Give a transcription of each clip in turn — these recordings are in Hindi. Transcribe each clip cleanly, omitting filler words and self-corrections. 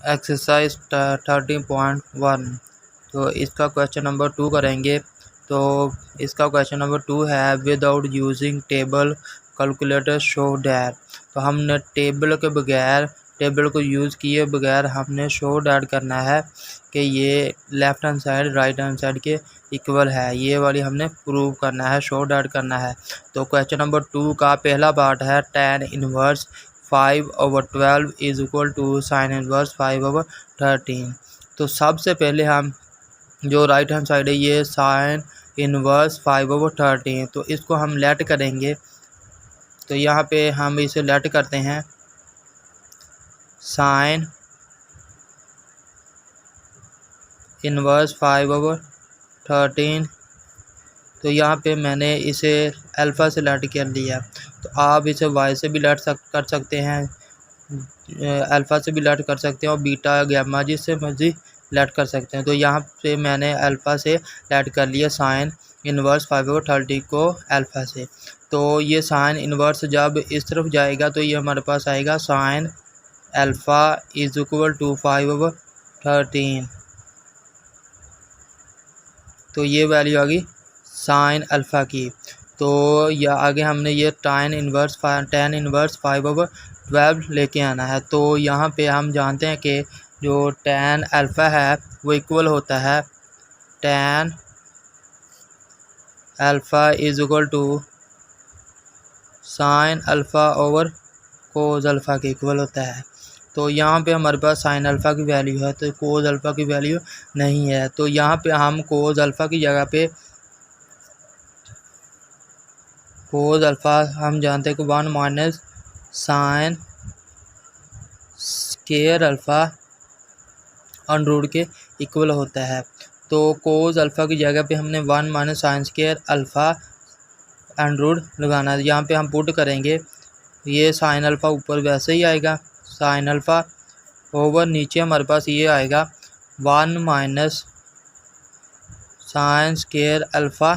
एक्सरसाइज 13.1। तो इसका क्वेश्चन नंबर 2 करेंगे। तो इसका क्वेश्चन नंबर 2 है without using table calculator show that. तो हमने टेबल के बगैर, टेबल को यूज़ किए बगैर हमने शो डैट करना है कि ये left hand side right hand side के इक्वल है। ये वाली हमने प्रूव करना है, शो डैट करना है। तो क्वेश्चन नंबर 2 का पहला पार्ट है tan inverse 5/12 is equal to sine inverse 5/13। तो सबसे पहले हम जो राइट हैंड साइड है ये साइन इनवर्स 5/13, तो इसको हम लेट करेंगे। तो यहाँ पे हम इसे लेट करते हैं साइन इनवर्स 5/13। तो यहाँ पे मैंने इसे अल्फ़ा से लेट कर लिया। तो आप इसे वाई से भी लेट कर सकते हैं, अल्फ़ा से भी लेट कर सकते हैं और बीटा गैमा जिससे मर्जी लेट कर सकते हैं। तो यहाँ पे मैंने अल्फ़ा से लेट कर लिया साइन इनवर्स 5/30 को अल्फ़ा से। तो ये साइन इनवर्स जब इस तरफ जाएगा तो ये हमारे पास आएगा sine alpha is equal to 5/13। तो ये वैल्यू आ गई साइन अल्फ़ा की। तो या आगे हमने ये tan इनवर्स 5/12 लेके आना है। तो यहाँ पे हम जानते हैं कि जो tan अल्फ़ा है वो इक्वल होता है tan alpha is equal to sine alpha over cos alpha के इक्वल होता है। तो यहाँ पे हमारे पास साइन अल्फ़ा की वैल्यू है तो कोस अल्फ़ा की वैल्यू नहीं है। तो यहाँ पे हम कोस अल्फ़ा की जगह पे कोस अल्फ़ा हम जानते हैं कि 1 minus sine square alpha under के इक्वल होता है। तो कोस अल्फ़ा की जगह पे हमने 1 minus sine square alpha under लगाना है। यहाँ पे हम पुट करेंगे, ये साइन अल्फ़ा ऊपर वैसे ही आएगा, साइन अल्फ़ा ओवर नीचे हमारे पास ये आएगा 1 माइनस साइन स्केयर अल्फ़ा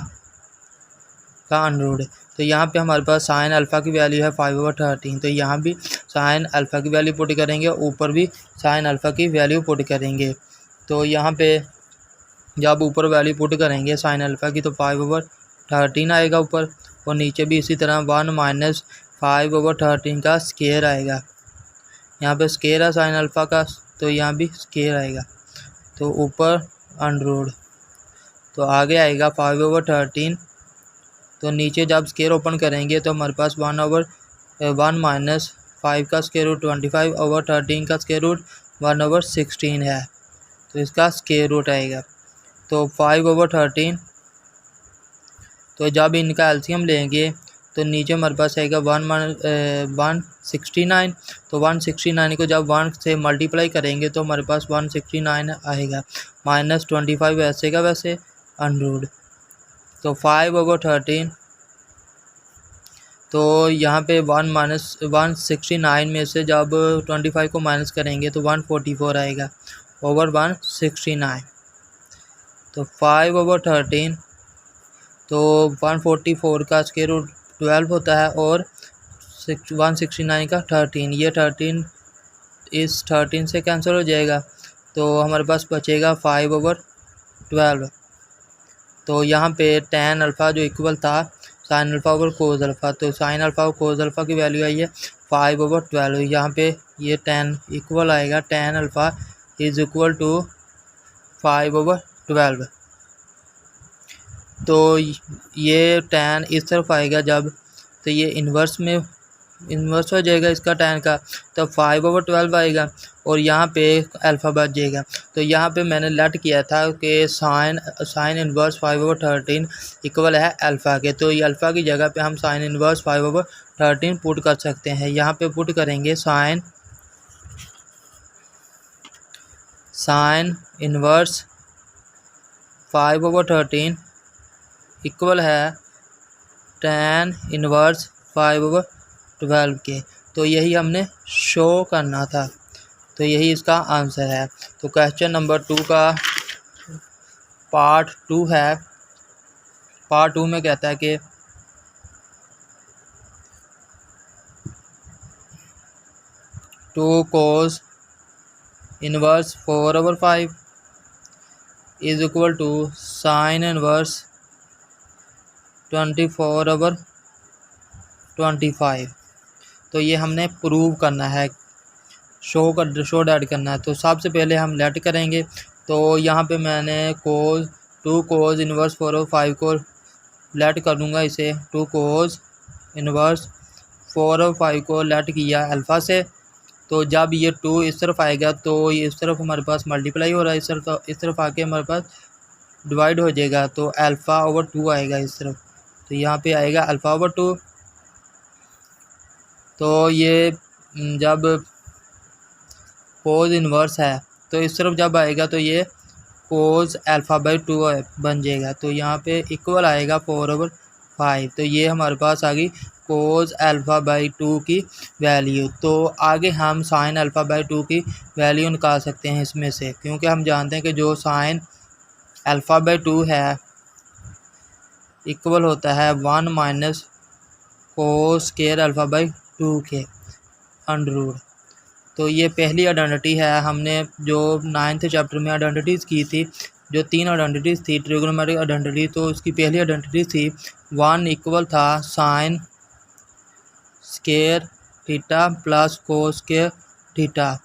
का अंडर। तो यहाँ पे हमारे पास साइन अल्फ़ा की वैल्यू है 5/13। तो यहाँ भी साइन अल्फ़ा की वैल्यू पुट करेंगे, ऊपर भी साइन अल्फ़ा की वैल्यू पुट करेंगे। तो यहाँ पे जब ऊपर वैल्यू पुट करेंगे साइन अल्फ़ा की तो 5/13 आएगा ऊपर, और नीचे भी इसी तरह 1 माइनस 5/13 का स्केयर आएगा। यहाँ पे स्केयर है साइन अल्फ़ा का, तो यहाँ भी स्केयर आएगा। तो ऊपर अंडर, तो आगे आएगा 5/13। तो नीचे जब स्केयर ओपन करेंगे तो हमारे पास 1 माइनस 5 का स्केयर रूट 25/13 का स्केयर रूट 1/16 है। तो इसका स्केयर रूट आएगा। तो 5/13, तो जब इनका एलसीएम लेंगे तो नीचे हमारे पास आएगा 169। तो 169 को जब 1 से मल्टीप्लाई करेंगे तो हमारे पास 169 आएगा, माइनस 25 ऐसे का वैसे अंडर। तो 5/13, तो यहाँ पे 1 माइनस 169 में से जब 25 को माइनस करेंगे तो 144 आएगा ओवर 169। तो 5/13, तो 144 का स्क्वायर रूट 12 होता है और 169 का 13। ये 13 इस 13 से कैंसिल हो जाएगा, तो हमारे पास बचेगा 5/12। तो यहाँ पे tan अल्फ़ा जो इक्वल था sign alpha over cos alpha, तो साइन अल्फ़ा और कोस अल्फ़ा की वैल्यू आई है 5/12। यहाँ पे ये tan इक्वल आएगा, tan alpha is equal to 5/12। तो ये tan इस तरफ आएगा जब, तो ये इन्वर्स हो जाएगा इसका tan का, तो 5/12 आएगा और यहाँ पे अल्फ़ा बच जाएगा। तो यहाँ पे मैंने लेट किया था कि साइन इन्वर्स 5/13 इक्वल है अल्फ़ा के। तो ये अल्फ़ा की जगह पे हम साइन इन्वर्स 5/13 पुट कर सकते हैं। यहाँ पे पुट करेंगे साइन इन्वर्स 5/13 इक्वल है tan इन्वर्स 5/12 के। तो यही हमने शो करना था, तो यही इसका आंसर है। तो क्वेश्चन नंबर 2 का पार्ट 2 है। पार्ट 2 में कहता है कि 2 cos inverse 4/5 is equal to sine inverse 24/25। तो ये हमने प्रूव करना है, शो ऐड करना है। तो सबसे पहले हम लेट करेंगे। तो यहाँ पे मैंने कोज 2 कोज इनवर्स 4/5 को लेट कर दूँगा। इसे 2 कोज इनवर्स 4/5 को लेट किया अल्फ़ा से। तो जब ये 2 इस तरफ आएगा तो ये इस तरफ हमारे पास मल्टीप्लाई हो रहा है, इस तरफ आके हमारे पास डिवाइड हो जाएगा। तो अल्फ़ा/2 आएगा इस तरफ। तो यहाँ पे आएगा अल्फ़ा/2। तो ये जब कोज इन्वर्स है तो इस तरफ जब आएगा तो ये कोज अल्फ़ा/2 बन जाएगा। तो यहाँ पे इक्वल आएगा 4/5। तो ये हमारे पास आ गई कोज अल्फ़ा/2 की वैल्यू। तो आगे हम साइन अल्फ़ा/2 की वैल्यू निकाल सकते हैं इसमें से, क्योंकि हम जानते हैं कि जो साइन अल्फ़ा/2 है इक्वल होता है 1 माइनस कोस स्क्वायर अल्फ़ा/2 के अंडर रूट। तो ये पहली आइडेंटिटी है, हमने जो 9th चैप्टर में आइडेंटिटीज़ की थी, जो 3 आइडेंटिटीज़ थी ट्रिग्नोमेट्रिक आइडेंटिटी। तो उसकी पहली आइडेंटिटी थी 1 इक्वल था साइन स्क्वायर थीटा प्लस कोस स्क्वायर थीटा।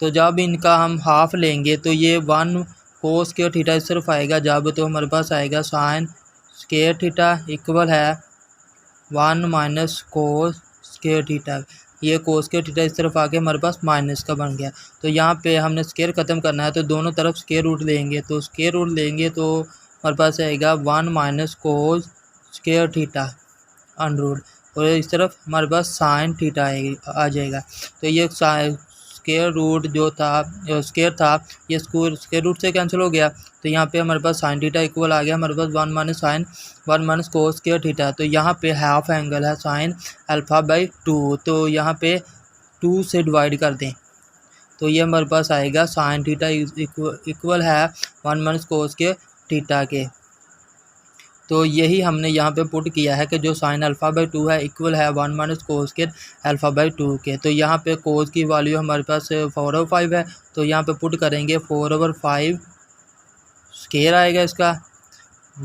तो जब इनका हम हाफ लेंगे तो ये 1 कोस स्क्वायर थीटा इस तरफ आएगा जब, तो हमारे पास आएगा साइन स्क्वायर थीटा इक्वल है 1 माइनस कोस स्क्वायर थीटा। ये कोस स्क्वायर थीटा इस तरफ आके हमारे पास माइनस का बन गया। तो यहाँ पे हमने स्क्वायर ख़त्म करना है तो दोनों तरफ स्क्वायर रूट लेंगे। तो स्क्वायर रूट लेंगे तो हमारे पास आएगा 1 minus cos square theta under root, और इस तरफ हमारे पास साइन थीटा आ जाएगा। तो ये स्क्वायर रूट जो था स्क्वायर था ये स्क्वायर रूट से कैंसिल हो गया। तो यहाँ पे हमारे पास साइन थीटा इक्वल आ गया हमारे पास 1 माइनस कोस स्क्वायर थीटा। तो यहाँ पे हाफ एंगल है साइन अल्फ़ा/2। तो यहाँ पे 2 से डिवाइड कर दें तो ये हमारे पास आएगा साइन थीटा इक्वल है 1 माइनस कोस स्क्वायर थीटा के। तो यही हमने यहाँ पे पुट किया है कि जो साइन अल्फ़ा/2 है इक्वल है 1 माइनस कोस स्क्वायर अल्फ़ा/2 के। तो यहाँ पे कोस की वैल्यू हमारे पास 4/5 है। तो यहाँ पे पुट करेंगे 4/5 स्क्वायर आएगा इसका,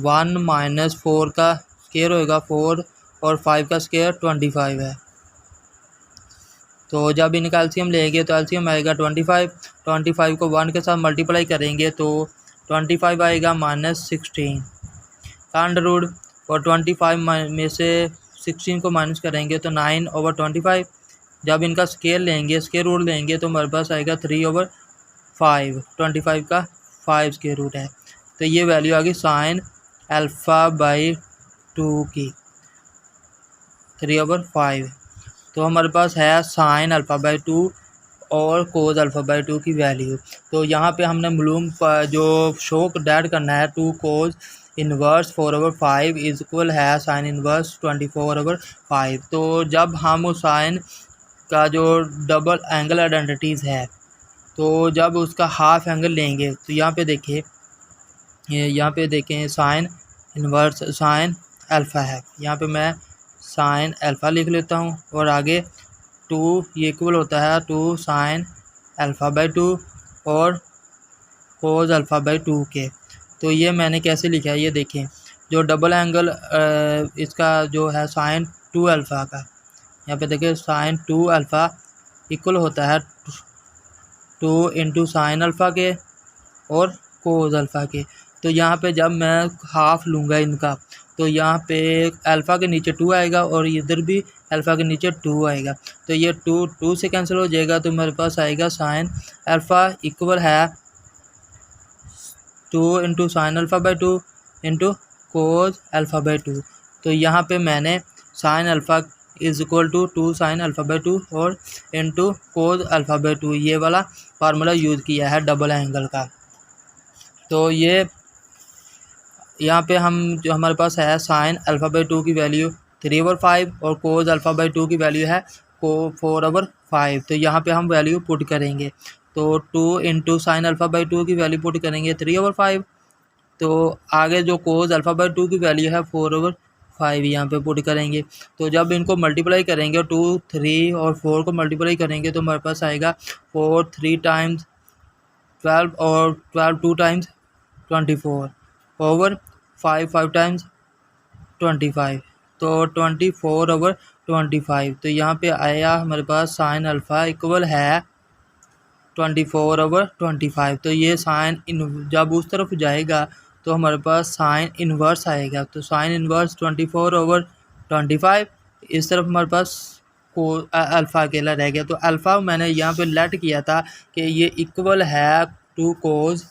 1 माइनस 4 का स्क्वायर होएगा 4 और 5 का स्क्वायर 25 है। तो जब इनका एलसीएम लेंगे तो एलसीएम आएगा 25 को 1 के साथ मल्टीप्लाई करेंगे तो 25 आएगा -16 का अंडर रूट, और 25 में से 16 को माइनस करेंगे तो 9/25। जब इनका स्क्वायर लेंगे, स्क्वायर रूट लेंगे तो हमारे पास आएगा 3/5। 25 का 5 स्क्वायर रूट है। तो ये वैल्यू आ गई साइन अल्फ़ा/2 की 3/5। तो हमारे पास है साइन अल्फ़ा/2 और कोज अल्फ़ा/2 की वैल्यू। तो यहाँ पे हमने मालूम जो शो डैड करना है 2 कोज इन्वर्स 4/5 इज इक्वल है साइन इन्वर्स 24/5। तो जब हम उस साइन का जो डबल एंगल आइडेंटिटीज़ है तो जब उसका हाफ एंगल लेंगे तो यहाँ पे देखें साइन इन्वर्स साइन अल्फ़ा है। यहाँ पे मैं साइन अल्फ़ा लिख लेता हूँ और आगे 2 ये इक्वल होता है 2 साइन अल्फ़ा/2 और कोज अल्फ़ा/2 के। तो ये मैंने कैसे लिखा है ये देखें, जो डबल एंगल इसका जो है साइन 2 अल्फ़ा का, यहाँ पे देखिए साइन 2 अल्फ़ा इक्वल होता है 2 इंटू साइन अल्फ़ा के और कोज अल्फ़ा के। तो यहाँ पे जब मैं हाफ लूँगा इनका तो यहाँ पे अल्फ़ा के नीचे 2 आएगा और इधर भी अल्फ़ा के नीचे 2 आएगा। तो ये 2 से कैंसिल हो जाएगा तो मेरे पास आएगा साइन अल्फ़ा इक्वल है 2 into sine alpha into cos alpha. तो यहाँ पे मैंने sine alpha is equal to 2 sine alpha और इंटू कोज अल्फ़ा/2 ये वाला फार्मूला यूज़ किया है डबल एंगल का। तो ये यहाँ पे हम जो हमारे पास है साइन अल्फ़ा/2 की वैल्यू 3/5 और कोज अल्फ़ा/2 की वैल्यू है 4/5। तो यहाँ पे हम वैल्यू पुट करेंगे तो 2 इंटू साइन अल्फ़ा/2 की वैल्यू पुट करेंगे 3/5। तो आगे जो कोज अल्फ़ा/2 की वैल्यू है 5 यहाँ पे पुट करेंगे। तो जब इनको मल्टीप्लाई करेंगे 2, 3 और 4 को मल्टीप्लाई करेंगे तो हमारे पास आएगा 4 3 टाइम्स 12 और 12 2 टाइम्स 24 ओवर 5 5 टाइम्स 25, तो 24 ओवर 25। तो यहाँ पे आया हमारे पास साइन अल्फ़ा इक्वल है 24 ओवर 25। तो ये साइन जब उस तरफ जाएगा तो हमारे पास साइन इन्वर्स आएगा। तो साइन इन्वर्स 24 ओवर 25, इस तरफ हमारे पास को अल्फ़ा अकेला रह गया। तो अल्फ़ा मैंने यहाँ पे लेट किया था कि ये इक्वल है टू कोज,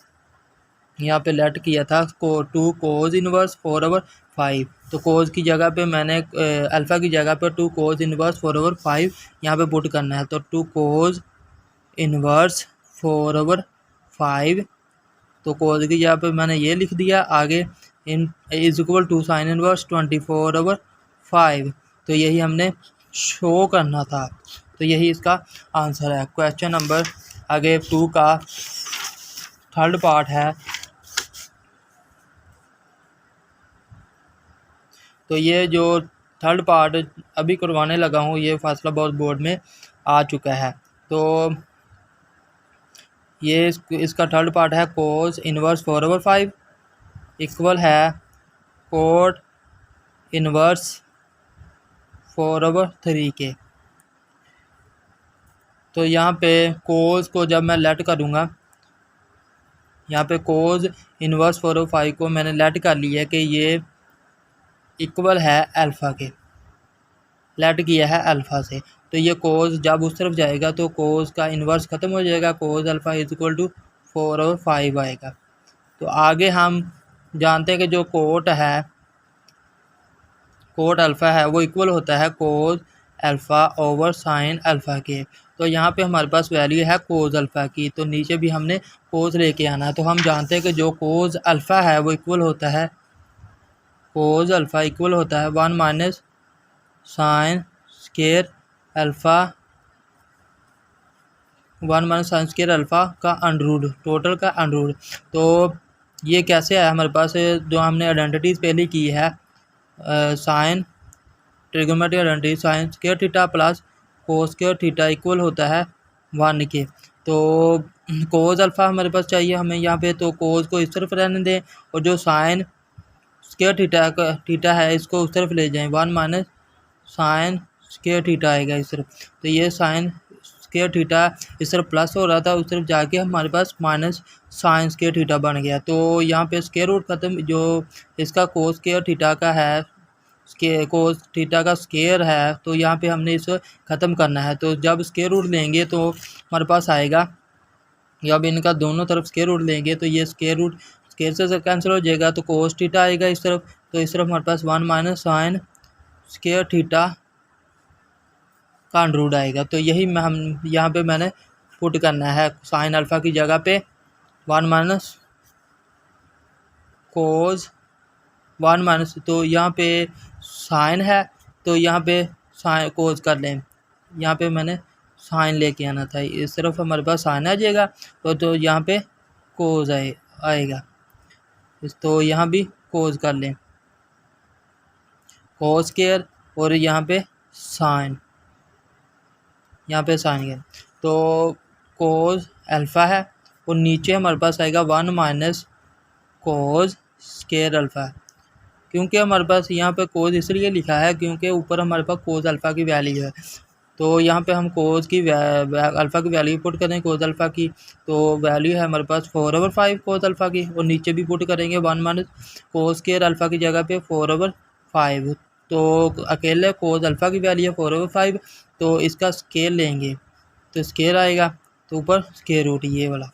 यहाँ पे लेट किया था टू कोज इन्वर्स 4 ओवर 5। तो कोज की जगह पे मैंने अल्फ़ा की जगह पे 2 कोज इन्वर्स 4 ओवर 5 यहाँ पे पुट करना है। तो 2 कोज इन्वर्स 4 ओवर 5, तो कोज की जगह पे मैंने ये लिख दिया। आगे n is equal to sine inverse 24 over 5। तो यही हमने शो करना था। तो यही इसका आंसर है। क्वेश्चन नंबर आगे 2 का थर्ड पार्ट है। तो ये जो थर्ड पार्ट अभी करवाने लगा हूँ ये फैसलाबाद बोर्ड में आ चुका है। तो ये इसका थर्ड पार्ट है कोस इन्वर्स 4 ओवर 5 इक्वल है कोट इन्वर्स 4 ओवर 3 के। तो यहाँ पे कोस को जब मैं लेट करूँगा, यहाँ पे कोस इन्वर्स 4 ओवर 5 को मैंने लेट कर लिया कि ये इक्वल है अल्फ़ा के, लेट किया है अल्फ़ा से। तो ये कोस जब उस तरफ जाएगा तो कोस का इन्वर्स ख़त्म हो जाएगा, cos alpha is equal to 4 over 5 आएगा। तो आगे हम जानते हैं कि जो कोट है, कोट अल्फ़ा है वो इक्वल होता है cos alpha over sine alpha के। तो यहाँ पे हमारे पास वैल्यू है कोस अल्फ़ा की, तो नीचे भी हमने कोस लेके आना है। तो हम जानते हैं कि जो कोस अल्फ़ा है वो इक्वल होता है, कोस अल्फ़ा इक्वल होता है 1 minus sine square alpha, 1 minus sine square alpha का अंडररूट, टोटल का अंडररूट। तो ये कैसे आया हमारे पास, जो हमने आइडेंटिटीज़ पहले की है sine trigonometric identity sine square theta plus cos square theta equal होता है 1 के। तो कोस अल्फ़ा हमारे पास चाहिए हमें यहाँ पे, तो कोस को इस तरफ रहने दें और जो साइन स्केयर थीटा है इसको उस तरफ ले जाएं, 1 माइनस साइन स्केयर थीटा आएगा इस तरफ। तो ये साइन स्केयर थीटा इस तरफ प्लस हो रहा था, उस तरफ जाके हमारे पास माइनस साइन स्केयर थीटा बन गया। तो यहाँ पे स्केयर रूट ख़त्म, जो इसका कोस स्केयर थीटा का है, कोस थीटा का स्केयर है, तो यहाँ पे हमने इसे ख़त्म करना है। तो जब स्केयर रूट लेंगे तो हमारे पास आएगा, जब इनका दोनों तरफ स्केयर रूट लेंगे तो ये स्केयर रूट स्केयर से कैंसिल हो जाएगा, तो कोस थीटा आएगा इस तरफ। तो इस तरफ हमारे पास 1 माइनस साइन स्केयर थीटा का अंडररूट आएगा। तो यही हम यहाँ पे मैंने पुट करना है, साइन अल्फ़ा की जगह पे 1 माइनस कोस 1 माइनस, तो यहाँ पे साइन है तो यहाँ पे साइन कोस कर लें, यहाँ पे मैंने साइन लेके आना था, इस तरफ हमारे पास साइन आ जाएगा तो यहाँ पे कोस आएगा। तो यहाँ भी कोस कर लें, कोस स्केयर और यहाँ पे साइन, यहाँ पे साइन है। तो कोस अल्फ़ा है और नीचे हमारे पास आएगा 1 माइनस कोस स्केयर अल्फ़ा, क्योंकि हमारे पास यहाँ पे कोस इसलिए लिखा है क्योंकि ऊपर हमारे पास कोस अल्फ़ा की वैल्यू है। तो यहाँ पे हम कोस की अल्फ़ा की वैल्यू पुट करें, कोस अल्फ़ा की तो वैल्यू है हमारे पास 4 ओवर 5 कोस अल्फ़ा की, और नीचे भी पुट करेंगे 1 माइनस कोस स्केयर अल्फ़ा की जगह पे 4 ओवर 5। तो अकेले कोस अल्फ़ा की वैल्यू है 4 ओवर 5, तो इसका स्केयर लेंगे तो स्केयर आएगा, तो ऊपर स्केयर रूट ये वाला,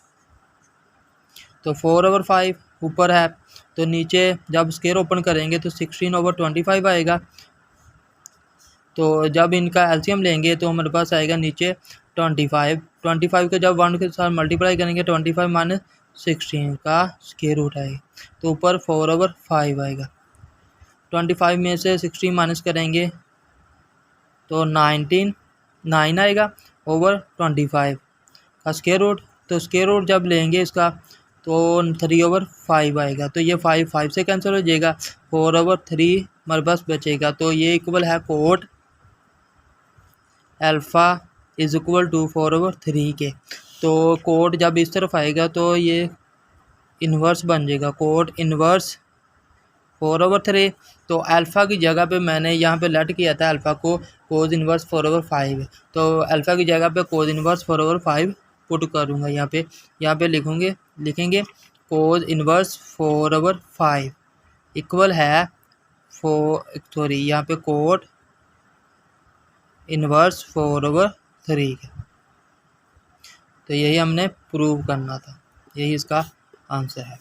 तो 4 ओवर 5 ऊपर है, तो नीचे जब स्केयर ओपन करेंगे तो 16 ओवर 25 आएगा। तो जब इनका एलसीएम लेंगे तो हमारे पास आएगा नीचे 25 को जब 1 के साथ मल्टीप्लाई करेंगे 25 माइनस 16 का स्केयर रूट आएगा, तो ऊपर 4 ओवर 5 आएगा। 25 में से 16 माइनस करेंगे तो 9 आएगा ओवर 25 का स्केयर रूट। तो स्केयर रूट जब लेंगे इसका तो 3 ओवर 5 आएगा, तो ये 5 से कैंसिल हो जाएगा, 4 ओवर 3 हमारे पास बचेगा। तो ये इक्वल है cot alpha is equal to 4/3 के। तो कोट जब इस तरफ आएगा तो ये इन्वर्स बन जाएगा, कोट इन्वर्स 4/3। तो अल्फ़ा की जगह पे मैंने यहाँ पे लेट किया था अल्फ़ा को कोज इन्वर्स 4/5। तो अल्फ़ा की जगह पे कोज इन्वर्स 4/5 पुट करूँगा। यहाँ पे लिखेंगे कोज इन्वर्स 4/5 इक्वल है यहाँ पे कोट इन्वर्स 4/3 के। तो यही हमने प्रूव करना था, यही इसका आंसर है।